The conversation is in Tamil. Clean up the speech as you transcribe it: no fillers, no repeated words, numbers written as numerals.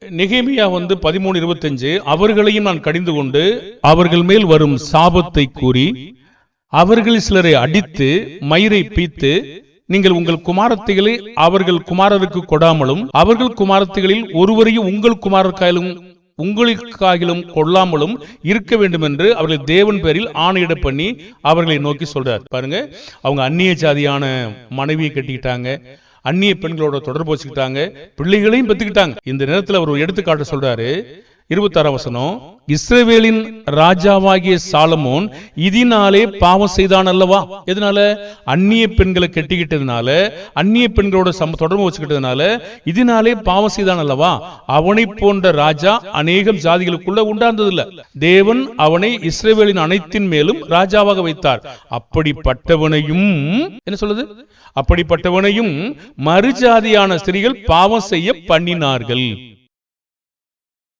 நெகேமியா 13:25 அவர்களையும் நான் கடிந்து கொண்டு அவர்கள் மேல் வரும் சாபத்தை கூறி அவர்கள் சிலரை அடித்து மயிரை பீத்து நீங்கள் உங்கள் குமாரத்திகளை அவர்கள் குமாரருக்கு கொடாமலும் அவர்கள் குமாரத்திகளில் ஒருவரையும் உங்கள் குமாரக்காயிலும் உங்களுக்காகிலும் கொள்ளாமலும் இருக்க வேண்டும் என்று அவர்கள் தேவன் பேரில் ஆணையிட பண்ணி அவர்களை நோக்கி சொல்றார். பாருங்க, அவங்க அந்நிய ஜாதியான மனைவியை கட்டிக்கிட்டாங்க, அந்நிய பெண்களோட தொடர்பு வச்சுக்கிட்டாங்க, பிள்ளைகளையும் பெற்றுக்கிட்டாங்க. இந்த நேரத்தில் அவர் எடுத்துக்காட்ட சொல்றாரு. 26 வசனம், இஸ்ரவேலின் ராஜாவாகிய சாலமோன் இதனாலே பாவம் செய்தான் அல்லவா? எதனால? அந்நிய பெண்களை கட்டிக்கிட்டதுனால, அந்நிய பெண்களோட தொடர்பு வச்சுக்கிட்டதுனால இதனாலே பாவம் செய்தான் அல்லவா? அவனை போன்ற ராஜா அநேகம் ஜாதிகளுக்குள்ள உண்டாந்ததில்ல. தேவன் அவனை இஸ்ரவேலின் அனைத்தின் மேலும் ராஜாவாக வைத்தார். அப்படிப்பட்டவனையும் என்ன சொல்லுது? அப்படிப்பட்டவனையும் மறுஜாதியான ஸ்திரீகள் பாவம் செய்ய பண்ணினார்கள்.